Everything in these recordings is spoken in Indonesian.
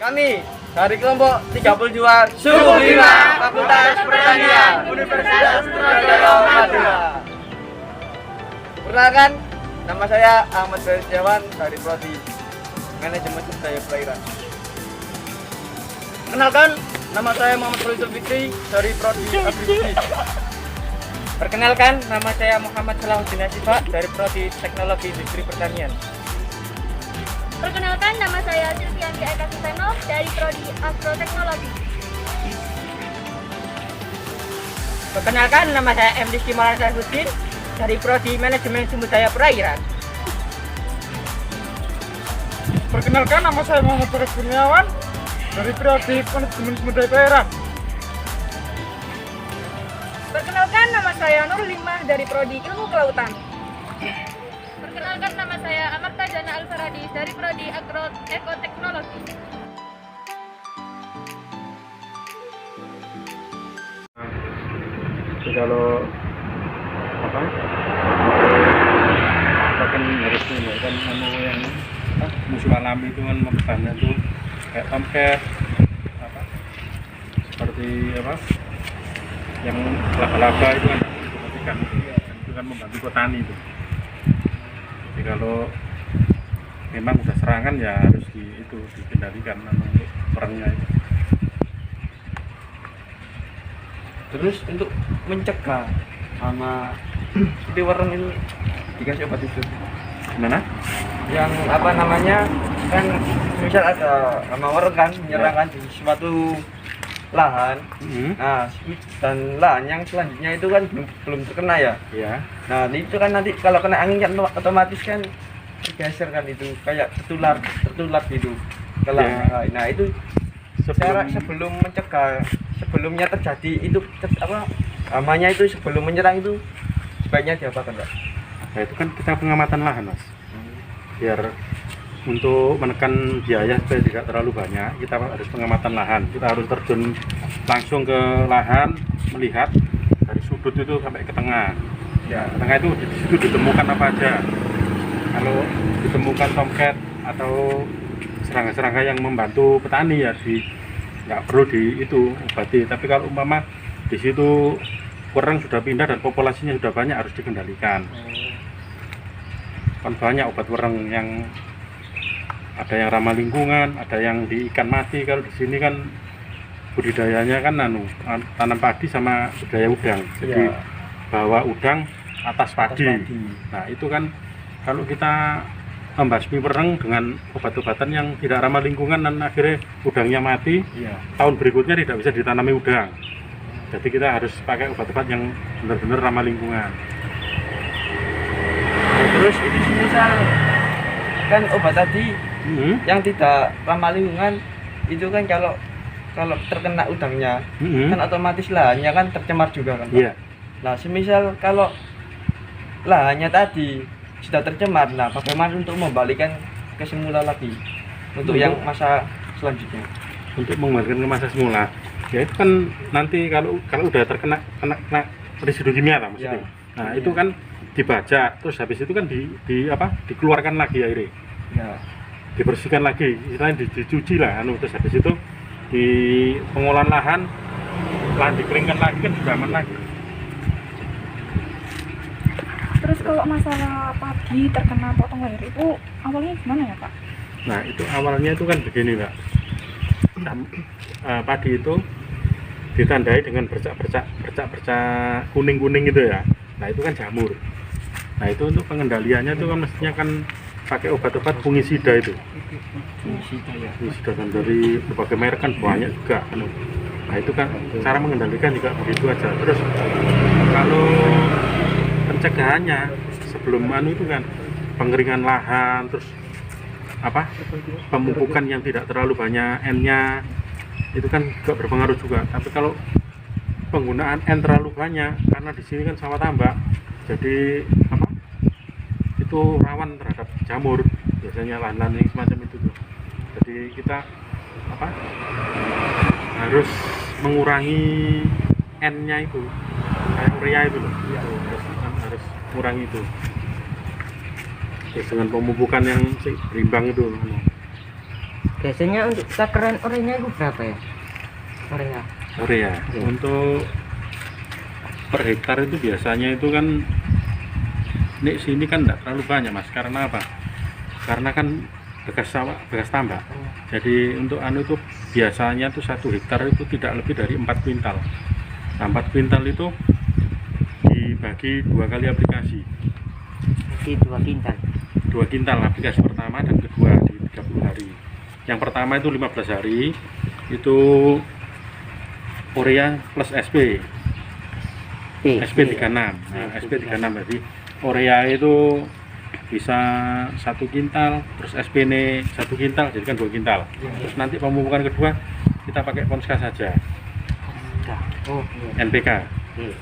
Kami dari kelompok 32 Suku 5 Fakultas Pertanian Universitas Trunojoyo Madura. Perkenalkan, nama saya Ahmad Setiawan dari Prodi Manajemen Sumber Daya Perairan. Kenalkan, nama saya Muhammad Rizal Fikri dari Prodi Agribisnis. Perkenalkan, nama saya Muhammad Salahuddin Asifa dari Prodi Teknologi Industri Pertanian. Perkenalkan, nama saya Silvianti Eka Suseno dari Prodi Agroteknologi. Perkenalkan, nama saya M. Rizky Maulana Saifuddin dari Prodi Manajemen Sumber Daya Perairan. Perkenalkan, nama saya Muhammad Farid Kurniawan dari Prodi Manajemen Sumber Daya Perairan. Perkenalkan, nama saya Nur Limah dari Prodi Ilmu Kelautan. Perkenalkan, nama saya Amarta Jana Alfaradi dari Prodi Ekoteknologi. Kalau apa? Kita kan harus menggunakan yang musuh alami itu kan makanannya tuh kayak tomcat, apa? Seperti apa? Yang laba-laba itu kan ikan itu kan membantu petani itu. Jadi kalau memang udah serangan ya harus dikendalikan untuk perangnya itu. Terus untuk mencegah sama seperti warung itu dikasih obat itu Gimana? yang apa namanya kan misal ada hama warung kan menyerang kan di suatu lahan. Nah, dan lahan yang selanjutnya itu kan belum terkena ya. Ya. Nah, itu kan nanti kalau kena angin kan otomatis kan bergeser kan itu kayak tertular gitu ke lahan. Nah, itu sebelum mencegah sebelumnya terjadi itu apa hamanya itu sebelum menyerang itu sebaiknya diapakan, Pak? Nah, itu kan kita pengamatan lahan, Mas. Biar untuk menekan biaya supaya tidak terlalu banyak, kita harus pengamatan lahan. Kita harus terjun langsung ke lahan, melihat dari sudut itu sampai ke tengah. Ya, ke tengah itu di situ ditemukan apa aja. Kalau ditemukan tomcat atau serangga-serangga yang membantu petani ya nggak perlu diobati. Tapi kalau umpama di situ kurang sudah pindah dan populasinya sudah banyak harus dikendalikan. Kan banyak obat wereng yang ada yang ramah lingkungan, ada yang di ikan mati. Kalau di sini kan budidayanya kan tanam padi sama budidaya udang. Jadi bawa udang atas padi. Nah, itu kan kalau kita membasmi wereng dengan obat-obatan yang tidak ramah lingkungan dan akhirnya udangnya mati, tahun berikutnya tidak bisa ditanami udang. Jadi kita harus pakai obat-obat yang benar-benar ramah lingkungan. Terus itu misal kan obat tadi yang tidak ramah lingkungan itu kan kalau terkena udangnya kan otomatis lahannya kan tercemar juga kan, Pak? Nah, semisal kalau lahannya tadi sudah tercemar, nah bagaimana untuk membalikan ke semula lagi untuk yang masa selanjutnya? Untuk mengembalikan ke masa semula, ya itu kan nanti kalau udah terkena residu kimia lah maksudnya. Nah, itu kan dibajak, terus habis itu kan dikeluarkan lagi airnya. Dibersihkan lagi, istilahnya dicuci lah, terus habis itu di pengolahan lahan dikeringkan lagi kan sudah aman lagi. Terus kalau masalah padi terkena potong leher itu awalnya gimana ya, Pak? Nah, itu awalnya itu kan begini, Pak. Padi itu ditandai dengan bercak kuning-kuning gitu ya. Nah, itu kan jamur. Nah, itu untuk pengendaliannya itu kan mestinya kan pakai obat-obat fungisida itu. Fungisida kan dari berbagai merek kan banyak juga. Nah, itu kan cara mengendalikan juga begitu aja. Terus kalau pencegahannya sebelum itu kan pengeringan lahan, terus pemupukan yang tidak terlalu banyak N-nya itu kan juga berpengaruh juga. Tapi kalau penggunaan N terlalu banyak karena di sini kan sawah tambak, jadi itu rawan terhadap jamur biasanya lahan-lahan yang semacam itu tuh. Jadi kita harus mengurangi N-nya itu kayak urea itu loh. Harus kurangi itu. Terus dengan pemupukan yang berimbang itu. Biasanya untuk takaran orenya itu berapa ya? Orenya. urea. Iya. Untuk per hektar itu biasanya itu kan di sini kan tidak terlalu banyak mas. Karena apa? Karena kan bekas sawah, bekas tambak. Jadi untuk anu itu biasanya tuh 1 hektar itu tidak lebih dari 4 kuintal. Nah, 4 kuintal itu dibagi 2 kali aplikasi. Di 2 kintal. 2 kintal aplikasi pertama dan kedua di 30 hari. Yang pertama itu 15 hari itu urea plus SP. SP 36. Nah, SP 36 berarti urea itu bisa 1 kintal, terus SP ini 1 kintal, jadi kan 2 kintal. Terus nanti pemupukan kedua kita pakai Ponska saja, Oh, iya. NPK. Iya.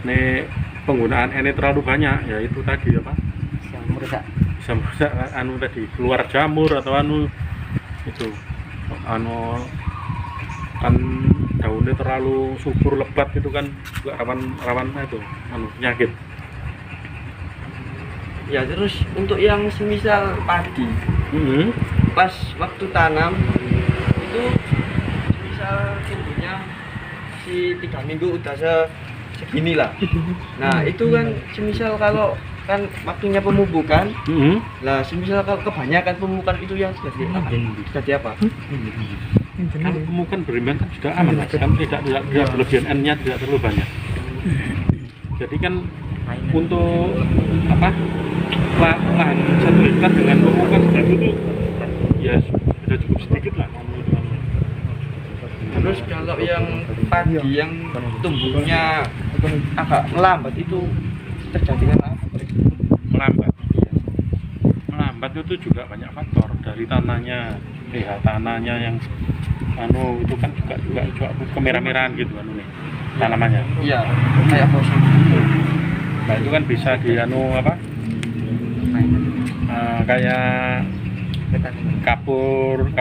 Ini penggunaan ini terlalu banyak, ya itu tadi apa? Bisa merusak. Bisa merusak anu tadi, keluar jamur atau anu itu anu kan daunnya terlalu subur lebat itu kan juga rawan itu anu penyakit. Ya terus untuk yang semisal padi pas waktu tanam itu semisal tumbuhnya si 3 minggu udah segini lah. Nah itu kan semisal kalau kan waktunya pemupukan, lah semisal kalau kebanyakan pemupukan itu yang jadi apa? Kan pemupukan berimbang kan sudah aman mas, kan tidak berlebihan N-nya tidak terlalu banyak. Jadi kan untuk apa lahan 1 hektar dengan pemupukan itu tuh ya sudah cukup sedikit lah. Terus kalau yang padi yang tumbuhnya agak melambat itu terjadi karena apa? Melambat itu juga banyak faktor dari tanahnya, pH tanahnya yang anu itu kan juga kemerah-merahan gitu anu nih tanamannya. Iya, kayak bosong. Nah itu kan bisa di anu apa? Kayak kapur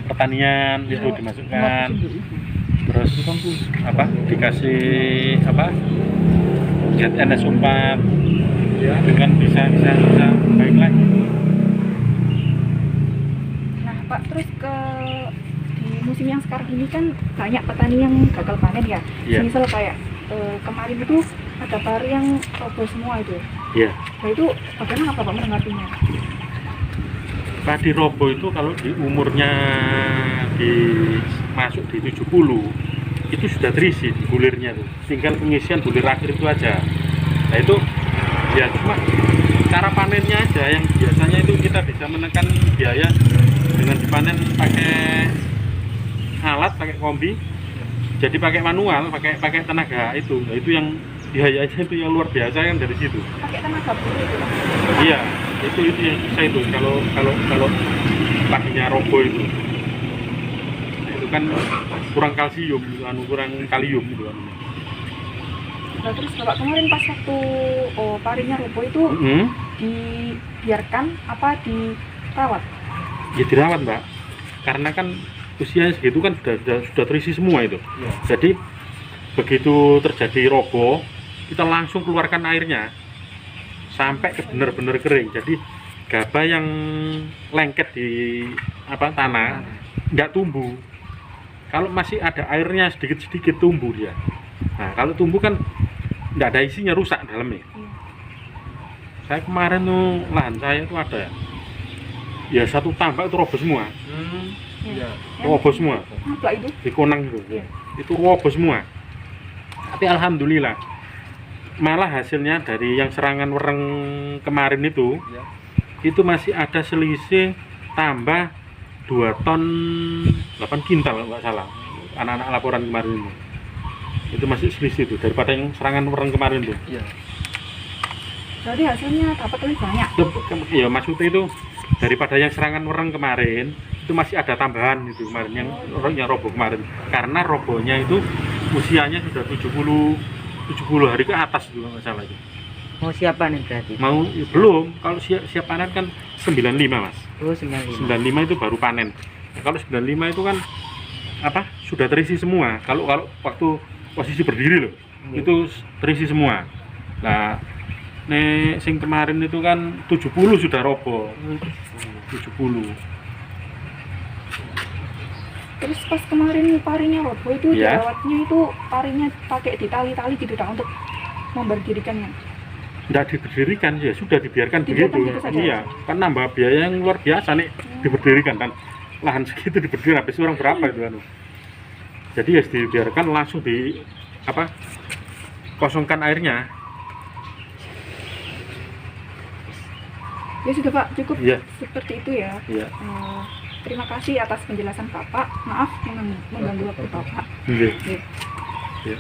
pertanian itu dimasukkan, terus apa dikasih apa zat NS4 ya itu kan bisa baik lagi. Nah Pak, terus di musim yang sekarang ini kan banyak petani yang gagal panen ya. Iya. Misal kayak kemarin itu ada pari yang roboh semua itu. Iya. Nah itu bagaimana Bapak menanggapinya? Padi robo itu kalau di umurnya masuk di 70 itu sudah terisi di bulirnya tuh, tinggal pengisian bulir akhir itu aja. Nah itu ya cuma cara panennya aja yang biasanya itu kita bisa menekan biaya dengan dipanen pakai alat, pakai kombi, jadi pakai manual, pakai tenaga itu. Nah, itu yang biayanya itu yang luar biasa kan dari situ. Pakai tenaga buruh itu Pak? Iya, itu yang susah itu kalau padinya robo itu. Nah, itu kan kurang kalsium, kurang kalium gitu kan. Nah, terus Bapak kemarin pas waktu parinya roboh itu dibiarkan apa dirawat? Ya dirawat mbak, karena kan usianya segitu kan sudah terisi semua itu. Ya. Jadi begitu terjadi robo, kita langsung keluarkan airnya sampai benar-benar kering. Jadi gabah yang lengket di tanah nggak tumbuh. Kalau masih ada airnya sedikit-sedikit tumbuh dia. Nah kalau tumbuh kan nggak ada isinya, rusak dalamnya. Saya kemarin tuh lahan saya itu ada ya 1 tambak itu roboh semua. Iya. Roboh semua. Apa itu? Di Konang itu roboh semua. Tapi alhamdulillah malah hasilnya dari yang serangan wereng kemarin itu Ya. itu masih ada selisih tambah 2 ton 8 kintal kalau nggak salah, anak-anak laporan kemarin itu masih selisih itu daripada yang serangan wereng kemarin itu. Iya. Jadi hasilnya dapat lebih banyak. Ya maksudnya itu daripada yang serangan wereng kemarin itu masih ada tambahan itu kemarin yang roboh kemarin, karena robohnya itu usianya sudah 70 hari ke atas itu nggak salah itu. Mau siapa nih berarti? Mau belum, kalau siap panen kan 95 mas. Oh 95. 95 itu baru panen. Nah, kalau 95 itu kan sudah terisi semua. Kalau waktu posisi berdiri loh, itu terisi semua. Nah Nek sing kemarin itu kan 70 sudah roboh. 70. Terus pas kemarin parinya roboh itu Iya. dirawatnya itu parinya pakai ditali-tali gitu tak untuk memberdirikannya. Tidak diberdirikan ya, sudah dibiarkan Dibiarkan begitu. gitu saja? Iya, kan nambah biaya yang luar biasa nih diberdirikan kan. Lahan segitu diberdirikan habis orang berapa itu kan. Jadi ya dibiarkan langsung di apa? Kosongkan airnya. Ya sudah Pak, cukup Iya. seperti itu ya. Iya. Terima kasih atas penjelasan Bapak. Maaf mengganggu waktu Bapak. Iya. Iya. Iya.